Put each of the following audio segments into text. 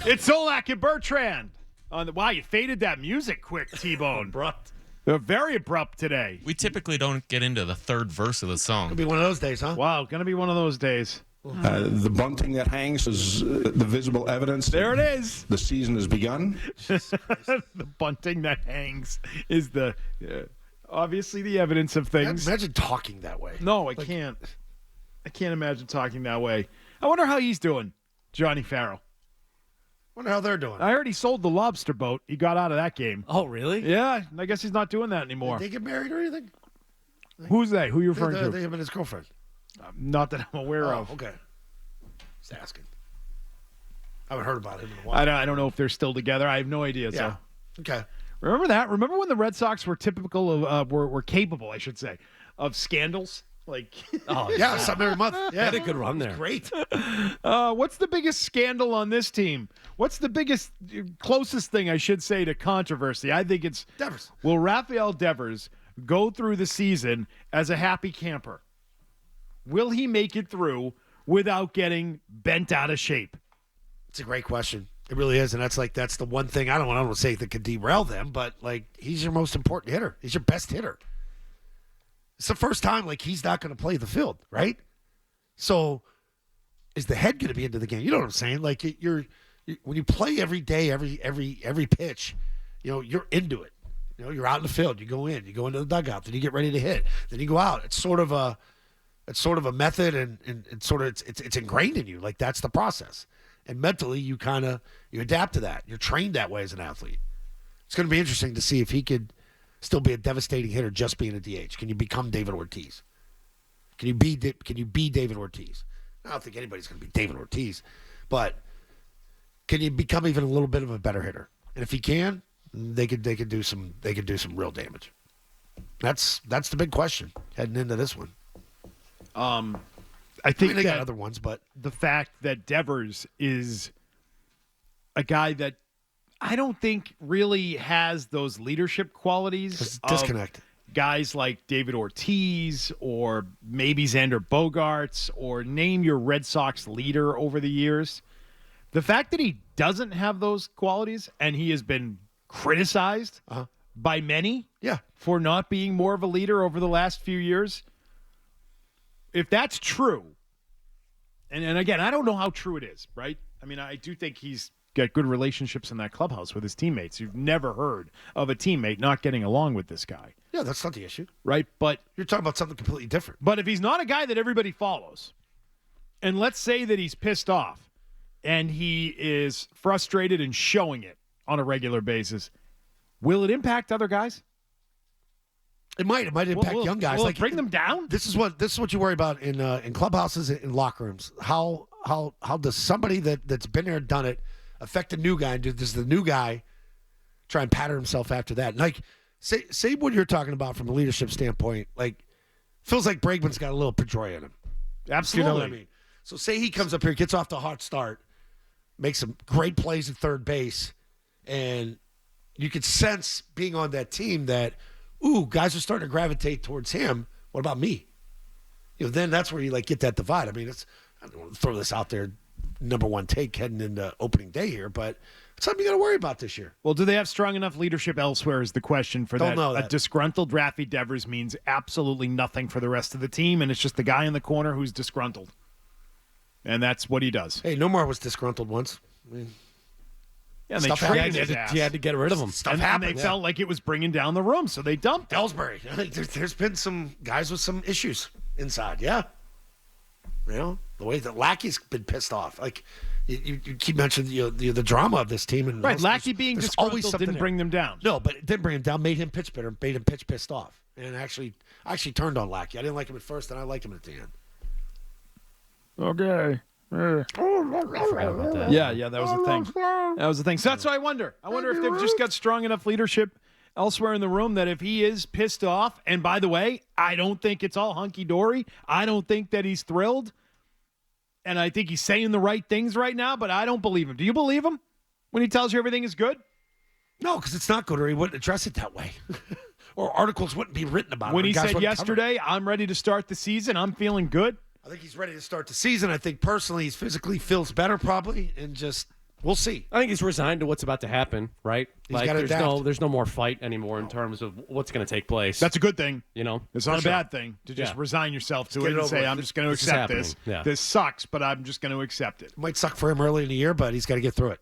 It's Zolak and Bertrand. Wow, you faded that music quick, T-Bone. Abrupt. They're very abrupt today. We typically don't get into the third verse of the song. It'll be one of those days, huh? Wow, going to be one of those days. The bunting that hangs is the visible evidence. There it is. The season has begun. The bunting that hangs is the obviously the evidence of things. Imagine talking that way. No, I can't. I can't imagine talking that way. I wonder how he's doing, Johnny Farrell. Wonder how they're doing. I heard he sold the lobster boat. He got out of that game. Oh, really? Yeah, I guess he's not doing that anymore. Did they get married or anything? Who's they? Who are you referring to? They him and his girlfriend. Not that I'm aware of. Okay. Just asking. I haven't heard about him in a while. I don't know if they're still together. I have no idea. Yeah. So. Okay. Remember that? Remember when the Red Sox were typical of, were capable, I should say, of scandals? Like, Oh, Yeah, something every month. Yeah. had a good run there. Great. what's the biggest scandal on this team? What's the biggest, closest thing I should say to controversy? I think it's Devers. will Rafael Devers go through the season as a happy camper? Will he make it through without getting bent out of shape? It's a great question. It really is, and that's the one thing I don't want to say that could derail them, but he's your most important hitter. He's your best hitter. It's the first time he's not going to play the field, right? So is the head going to be into the game? You know what I'm saying? You're when you play every day, every pitch, you're into it. You're out in the field. You go into the dugout, then you get ready to hit, then you go out. It's sort of a method, and it's ingrained in you. That's the process. And mentally, you adapt to that. You're trained that way as an athlete. It's going to be interesting to see if he could still be a devastating hitter just being a DH. Can you become David Ortiz? Can you be David Ortiz? I don't think anybody's going to be David Ortiz, but can you become even a little bit of a better hitter? And if he can, they could do some real damage. That's the big question heading into this one. I think they that got other ones, but the fact that Devers is a guy that I don't think really has those leadership qualities. Disconnect. Guys like David Ortiz or maybe Xander Bogaerts or name your Red Sox leader over the years. The fact that he doesn't have those qualities and he has been criticized by many for not being more of a leader over the last few years. If that's true, and again, I don't know how true it is, right? I mean, I do think he's got good relationships in that clubhouse with his teammates. You've never heard of a teammate not getting along with this guy. Yeah, that's not the issue. Right? But You're talking about something completely different. But if he's not a guy that everybody follows, and let's say that he's pissed off and he is frustrated and showing it on a regular basis, will it impact other guys? It might impact young guys. Will it bring them down? This is what you worry about in clubhouses, in locker rooms. How does somebody that's been there and done it affect a new guy? And does the new guy try and pattern himself after that? Say what you're talking about from a leadership standpoint. Feels like Bregman's got a little Pedroia in him. Absolutely. You know what I mean? So say he comes up here, gets off to a hot start, makes some great plays at third base, and you could sense being on that team that, guys are starting to gravitate towards him. What about me? Then that's where you get that divide. I mean, I don't want to throw this out there, number one take heading into opening day here, but it's something you got to worry about this year. Well, do they have strong enough leadership elsewhere is the question for Don't that. know that. A disgruntled Raffy Devers means absolutely nothing for the rest of the team, and it's just the guy in the corner who's disgruntled. And that's what he does. Hey, Nomar was disgruntled once. I mean, Yeah, and they Stuff traded happens. his ass. You had to get rid of him. stuff And happened. they felt like it was bringing down the room, so they dumped him. Ellsbury. There's been some guys with some issues inside. Yeah. The way that Lackey's been pissed off. You keep mentioning the drama of this team. And Right, Lackey being there's disgruntled something didn't there. bring them down. No, but it didn't bring him down. Made him pitch bitter. Made him pitch pissed off. And I actually turned on Lackey. I didn't like him at first, and I liked him at the end. Okay. I forgot about that. Yeah, that was the thing. That was the thing. So that's what I wonder. I wonder if they've just got strong enough leadership elsewhere in the room that if he is pissed off, and by the way, I don't think it's all hunky-dory. I don't think that he's thrilled. And I think he's saying the right things right now, but I don't believe him. Do you believe him when he tells you everything is good? No, because it's not good, or he wouldn't address it that way. Or articles wouldn't be written about it. When he Guys said wouldn't cover it. yesterday, I'm ready to start the season, I'm feeling good. I think he's ready to start the season. I think personally he physically feels better probably, and just We'll see. I think he's resigned to what's about to happen, right? He's gotta adapt. there's no more fight anymore in terms of what's going to take place. That's a good thing. You know, It's not a bad thing to just resign yourself to get it it and over say, with. I'm just going to This is accept happening. this. Yeah. This sucks, but I'm just going to accept it. It might suck for him early in the year, but he's got to get through it.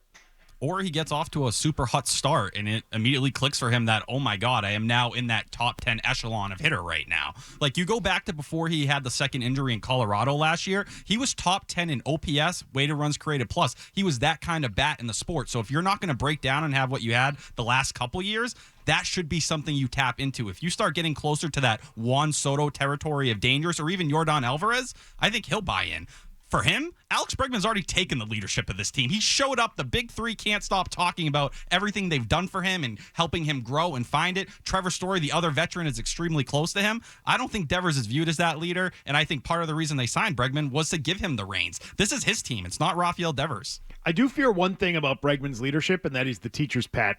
Or he gets off to a super hot start and it immediately clicks for him that, oh my God, I am now in that top 10 echelon of hitter right now. Like, you go back to before he had the second injury in Colorado last year, he was top 10 in OPS, weighted runs created plus. He was that kind of bat in the sport. So if you're not going to break down and have what you had the last couple years, that should be something you tap into. If you start getting closer to that Juan Soto territory of dangerous, or even Yordan Alvarez, I think he'll buy in. For him, Alex Bregman's already taken the leadership of this team. He showed up. The big three can't stop talking about everything they've done for him and helping him grow and find it. Trevor Story, the other veteran, is extremely close to him. I don't think Devers is viewed as that leader, and I think part of the reason they signed Bregman was to give him the reins. This is his team. It's not Rafael Devers. I do fear one thing about Bregman's leadership, and that he's the teacher's pet.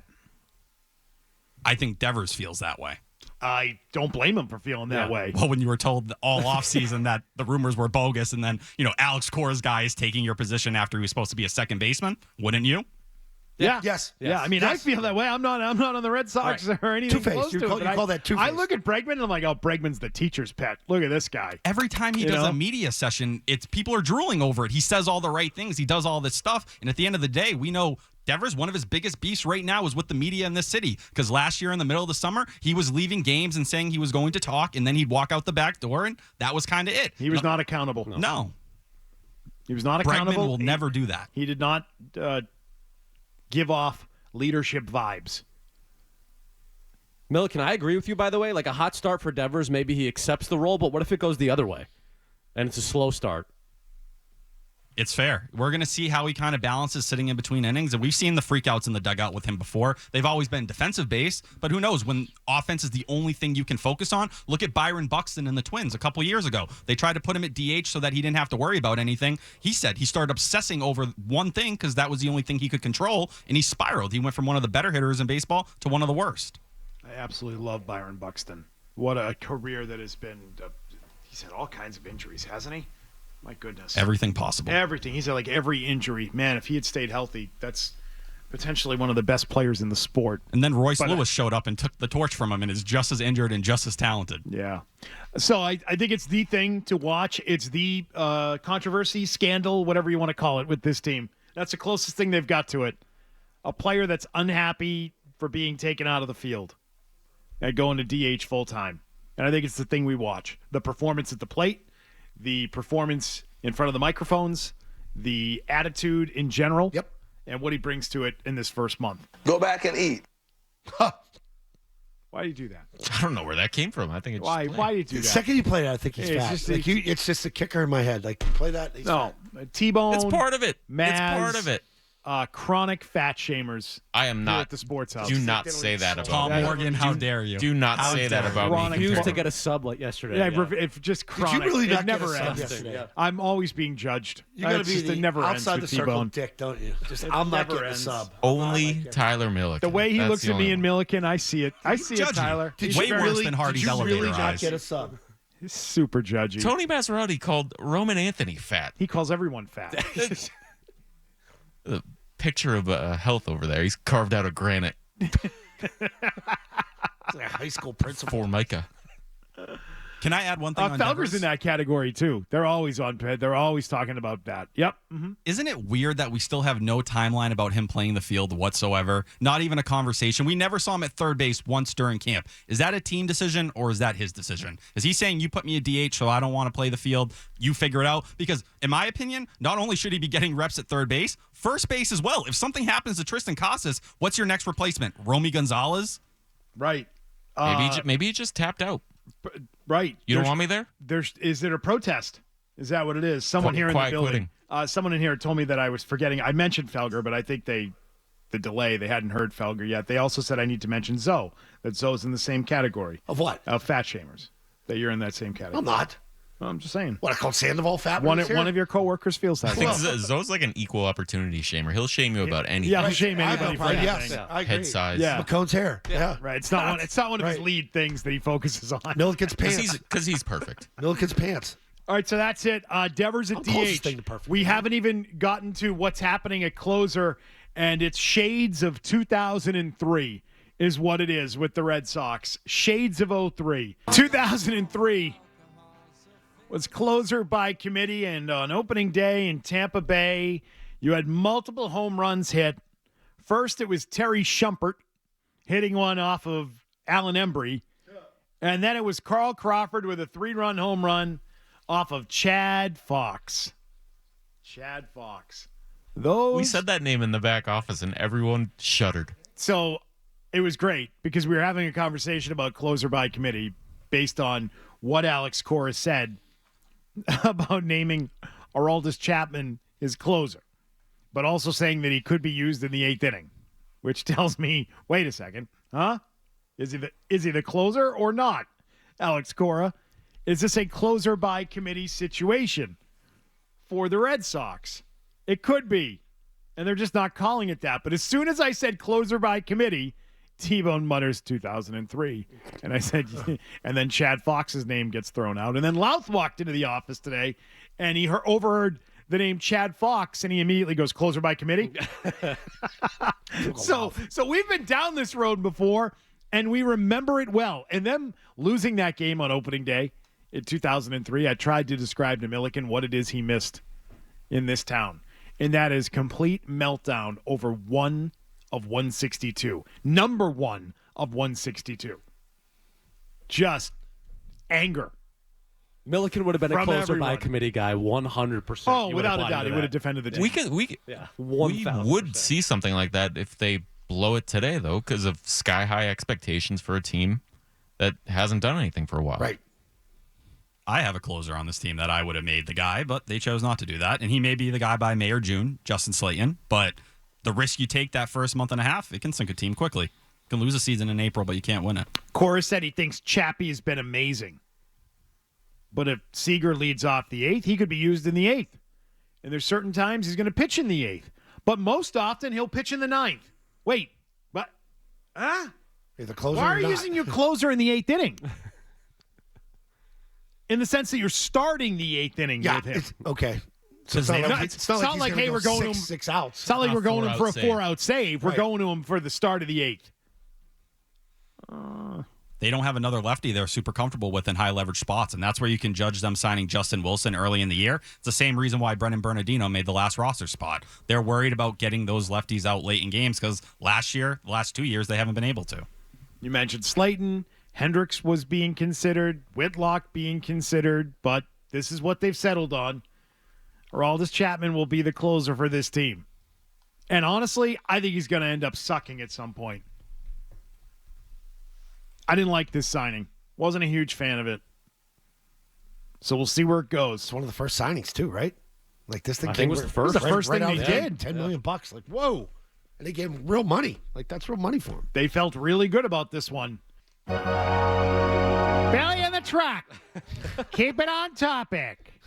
I think Devers feels that way. I don't blame him for feeling that way. Well, when you were told all offseason that the rumors were bogus and then, Alex Cora's guy is taking your position after he was supposed to be a second baseman, wouldn't you? Yeah. Yes. Yeah. I mean, I feel that way. I'm not on the Red Sox or anything Two-faced. close to You it. call that two-faced. I look at Bregman and I'm like, oh, Bregman's the teacher's pet. Look at this guy. Every time he does a media session, it's people are drooling over it. He says all the right things. He does all this stuff. And at the end of the day, we know Devers, one of his biggest beefs right now is with the media in this city. Because last year in the middle of the summer, he was leaving games and saying he was going to talk, and then he'd walk out the back door, and that was kind of it. He was not accountable. No. He was not Bregman accountable. will never do that. He did not give off leadership vibes. Milliken, I agree with you, by the way. Like, a hot start for Devers, maybe he accepts the role, but what if it goes the other way and it's a slow start? It's fair. We're going to see how he kind of balances sitting in between innings, and we've seen the freakouts in the dugout with him before. They've always been defensive based, but who knows when offense is the only thing you can focus on. Look at Byron Buxton and the Twins a couple years ago. They tried to put him at DH so that he didn't have to worry about anything. He said he started obsessing over one thing because that was the only thing he could control, and he spiraled. He went from one of the better hitters in baseball to one of the worst. I absolutely love Byron Buxton. What a career that has been. He's had all kinds of injuries, hasn't he? My goodness. Everything possible. Everything. He's had like every injury. Man, if he had stayed healthy, that's potentially one of the best players in the sport. And then Royce Lewis showed up and took the torch from him and is just as injured and just as talented. Yeah. So I think it's the thing to watch. It's the controversy, scandal, whatever you want to call it with this team. That's the closest thing they've got to it. A player that's unhappy for being taken out of the field and going to DH full time. And I think it's the thing we watch. The performance at the plate, the performance in front of the microphones, the attitude in general, and what he brings to it in this first month. Go back and eat. Why do you do that? I don't know where that came from. I think it's Why do you do The that? second you play that, I think he's It's fat. just- It's just a kicker in my head. Like, play that. He's No. fat. T-Bone. It's part of it. Maz, It's part of it. Chronic fat shamers. I am here not. at the sports house. Do not say that about Tom me. Morgan, how dare you? Do not say that about Chronic me. Refused to compared- get a sub like yesterday. Yeah, if just chronic. really it not get never a sub ends. yesterday? Yeah. I'm always being judged. You got to It's be just, the it never ends outside the with circle T-Bone. dick, don't you? Just It I'm not never getting ends. a sub. Only Tyler Milliken. The way he That's looks the at me only and one. Milliken, I see it. I see it, Judgy. Tyler. Did Way you worse really, than Hardy's did you elevator really not eyes. get a sub? He's super judgy. Tony Massarotti called Roman Anthony fat. He calls everyone fat. The picture of health over there. He's carved out of granite It's like a high school principal. for Micah. Can I add one thing on Felger's Devers? in that category too. They're always on. They're always talking about that. Yep. Isn't it weird that we still have no timeline about him playing the field whatsoever? Not even a conversation. We never saw him at third base once during camp. Is that a team decision or is that his decision? Is he saying you put me at DH so I don't want to play the field? You figure it out? Because in my opinion, not only should he be getting reps at third base, first base as well. If something happens to Tristan Casas, what's your next replacement? Romy Gonzalez? Right. Maybe he just tapped out. Right. You don't want me there? Is it a protest? Is that what it is? Someone here in the Quiet building. Someone in here told me that I was forgetting. I mentioned Felger, but I think the delay, they hadn't heard Felger yet. They also said I need to mention Zoe, that Zoe's in the same category Of what? of fat shamers, that you're in that same category. I'm not. I'm just saying. What, I called Sandoval fat? One when he's here? of your coworkers feels that I think way. Zoe's like an equal opportunity shamer. He'll shame you about anything. Yeah, I'll shame I anybody know, for right, anything. yes, I agree. Head size. Yeah. McCone's hair. Yeah. Right. It's not one of his Right. lead things that he focuses on. Milliken's pants. Because he's perfect. Milliken's pants. All right, so that's it. Devers at closest DH. thing to perfect. We haven't even gotten to what's happening at closer, and it's shades of 2003 is what it is with the Red Sox. Shades of 03. 2003 was closer by committee, and on opening day in Tampa Bay, you had multiple home runs hit. First, it was Terry Shumpert hitting one off of Alan Embry, and then it was Carl Crawford with a 3-run home run off of Chad Fox. Chad Fox. We said that name in the back office, and everyone shuddered. So it was great because we were having a conversation about closer by committee based on what Alex Cora said about naming Aroldis Chapman his closer, but also saying that he could be used in the 8th inning, which tells me, wait a second, huh? Is he the closer or not, Alex Cora? Is this a closer by committee situation for the Red Sox? It could be, and they're just not calling it that. But as soon as I said closer by committee, T-Bone mutters 2003. And I said, and then Chad Fox's name gets thrown out. And then Louth walked into the office today, and he overheard the name Chad Fox, and he immediately goes, closer by committee. So we've been down this road before, and we remember it well. And them losing that game on opening day in 2003, I tried to describe to Milliken what it is he missed in this town. And that is complete meltdown over 1 of 162. Number 1 of 162. Just anger. Milliken would have been a From closer by everyone. committee guy, 100%. Oh, You would without have a doubt, he bought would have into defended the team. that. We 1,000%. would see something like that if they blow it today, though, because of sky-high expectations for a team that hasn't done anything for a while. Right. I have a closer on this team that I would have made the guy, but they chose not to do that. And he may be the guy by May or June, Justin Slayton. But the risk you take that first month and a half, it can sink a team quickly. You can lose a season in April, but you can't win it. Cora said he thinks Chappie has been amazing. But if Seager leads off the 8th, he could be used in the 8th. And there's certain times he's going to pitch in the 8th. But most often he'll pitch in the 9th. Wait, what? Huh? Either closer Why or are you not. using your closer in the 8th inning? In the sense that you're starting the 8th inning Yeah, with him. it's okay. So Because they don't- it's not like, he's like, gonna hey, go we're going to him- six outs. It's not like A we're going to him for a 4-out save. 4-out save. We're Right. going to him for the start of the 8th. They don't have another lefty they're super comfortable with in high leverage spots, and that's where you can judge them signing Justin Wilson early in the year. It's the same reason why Brennan Bernardino made the last roster spot. They're worried about getting those lefties out late in games because last year, the last 2 years, they haven't been able to. You mentioned Slayton. Hendricks was being considered. Whitlock being considered. But this is what they've settled on. Aroldis Chapman will be the closer for this team. And honestly, I think he's going to end up sucking at some point. I didn't like this signing. Wasn't a huge fan of it. So we'll see where it goes. It's one of the first signings too, right? Like this thing I came think it was the right- first. The first right thing out they the gate, did. $10 million bucks. Like whoa, and they gave him real money. Like that's real money for him. They felt really good about this one. Belly in the truck. Keep it on topic.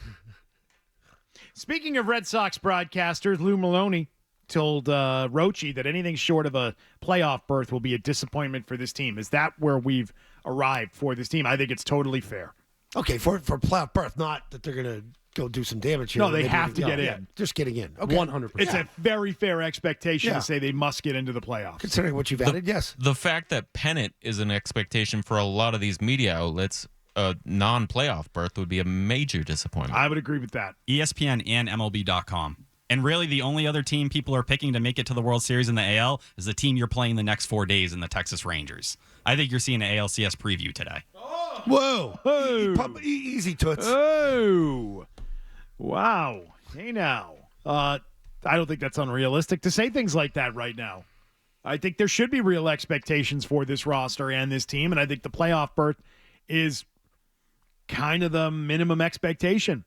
Speaking of Red Sox broadcasters, Lou Maloney told Rochi that anything short of a playoff berth will be a disappointment for this team. Is that where we've arrived for this team? I think it's totally fair. Okay, for playoff berth, not that they're gonna go do some damage here. No, they Maybe have to get yeah, in. just getting in. Okay, 100%. It's a very fair expectation Yeah. to say they must get into the playoffs. considering what you've added. Yes, The fact that pennant is an expectation for a lot of these media outlets, a non-playoff berth would be a major disappointment. I would agree with that. ESPN and MLB.com. And really, the only other team people are picking to make it to the World Series in the AL is the team you're playing the next 4 days in the Texas Rangers. I think you're seeing an ALCS preview today. whoa, Oh. easy toots. Oh, wow. Hey, now. I don't think that's unrealistic to say things like that right now. I think there should be real expectations for this roster and this team, and I think the playoff berth is kind of the minimum expectation.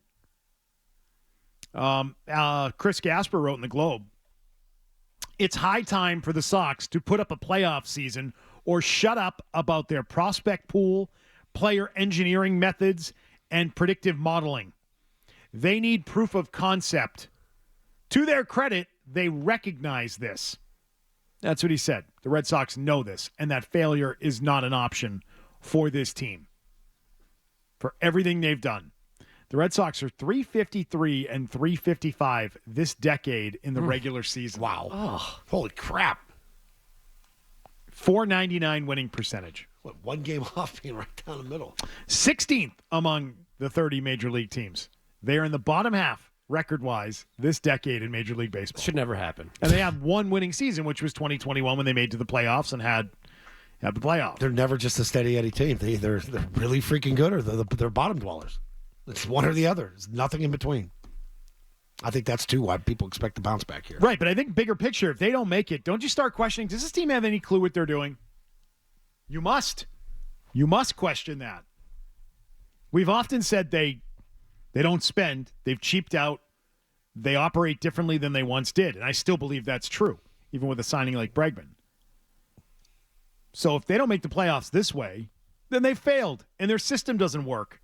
Chris Gasper wrote in the Globe, it's high time for the Sox to put up a playoff season or shut up about their prospect pool, player engineering methods, and predictive modeling. They need proof of concept. To their credit, they recognize this. That's what he said. The Red Sox know this, and that failure is not an option for this team. For everything they've done. The Red Sox are 353 and 355 this decade in the regular season. Wow. Oh, holy crap. 499 winning percentage. What, one game off being right down the middle? 16th among the 30 major league teams. They are in the bottom half, record-wise, this decade in Major League Baseball. Should never happen. And they have one winning season, which was 2021 when they made to the playoffs and had the playoffs. They're never just a steady Eddie team. They're really freaking good or they're bottom dwellers. It's one or the other. There's nothing in between. I think that's, too, why people expect to bounce back here. Right, but I think bigger picture, if they don't make it, don't you start questioning, does this team have any clue what they're doing? You must. You must question that. We've often said they don't spend. They've cheaped out. They operate differently than they once did, and I still believe that's true, even with a signing like Bregman. So if they don't make the playoffs this way, then they failed, and their system doesn't work.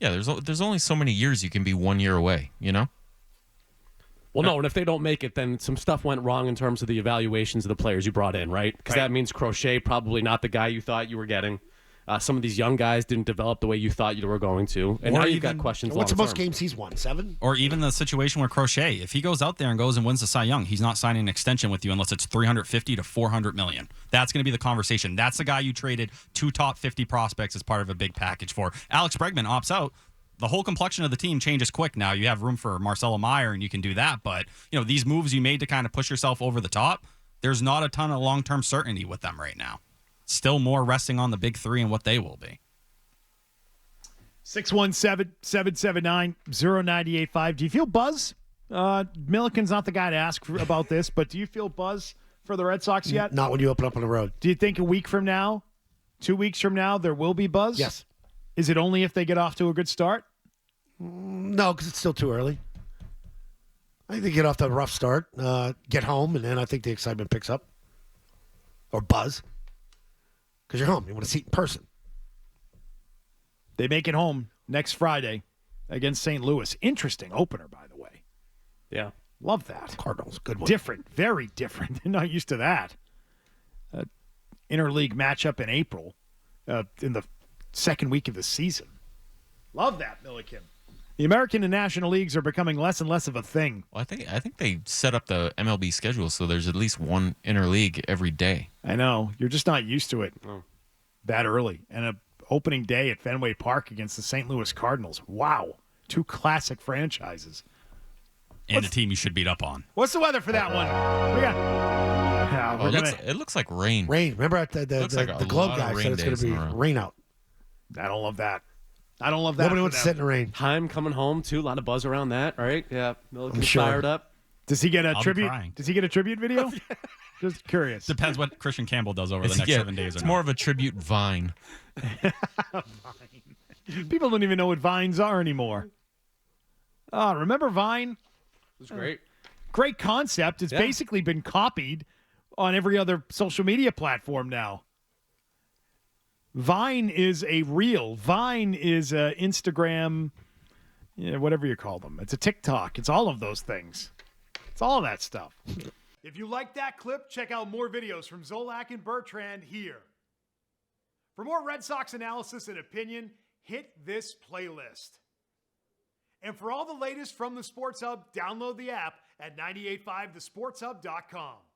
Yeah, there's only so many years you can be 1 year away, you know? Well, no, and if they don't make it, then some stuff went wrong in terms of the evaluations of the players you brought in, right? Because that means Crochet probably not the guy you thought you were getting. Some of these young guys didn't develop the way you thought you were going to. And Or now you've got even- questions What's the long most term. games he's won? 7? Or even the situation where Crochet, if he goes out there and goes and wins the Cy Young, he's not signing an extension with you unless it's 350 to 400 million. That's going to be the conversation. That's the guy you traded 2 top 50 prospects as part of a big package for. Alex Bregman opts out. The whole complexion of the team changes quick now. You have room for Marcelo Meyer, and you can do that. But these moves you made to kind of push yourself over the top, there's not a ton of long-term certainty with them right now. Still more resting on the big three and what they will be. 617-779-0985. Do you feel buzz? Milliken's not the guy to ask about this, but do you feel buzz for the Red Sox yet? Not when you open up on the road. Do you think a week from now, 2 weeks from now, there will be buzz? Yes. Is it only if they get off to a good start? No, because it's still too early. I think they get off to a rough start, get home, and then I think the excitement picks up. Or buzz. Because you're home. You want to see it in person. They make it home next Friday against St. Louis. Interesting opener, by the way. Yeah. Love that. Cardinals, good one. Different, very different. Not used to that. Interleague matchup in April in the second week of the season. Love that, Milliken. The American and National Leagues are becoming less and less of a thing. Well, I think they set up the MLB schedule so there's at least one interleague every day. I know. You're just not used to it that early. And a opening day at Fenway Park against the St. Louis Cardinals. Wow. 2 classic franchises. And a team you should beat up on. What's the weather for that one? We got. Yeah, Oh, it looks like rain. Rain. Remember the Looks like a Globe lot of guy rain said it's going days to be in a row. rain out. I don't love that. I don't love that. Nobody for wants to them. sit in the rain. Time coming home, too. A lot of buzz around that, right? Yeah. Milliken's sure. fired up. Does he get a I'll be tribute? crying. Does he get a tribute video? Just curious. Depends what Christian Campbell does over the It's, next yeah, 7 days. it's or more not. of a tribute Vine. People don't even know what Vines are anymore. Remember Vine? It was great. Great concept. It's Yeah. basically been copied on every other social media platform now. Vine is a reel. Vine is a Instagram, whatever you call them. It's a TikTok. It's all of those things. It's all of that stuff. If you like that clip, check out more videos from Zolak and Bertrand here. For more Red Sox analysis and opinion, hit this playlist. And for all the latest from the Sports Hub, download the app at 985thesportshub.com.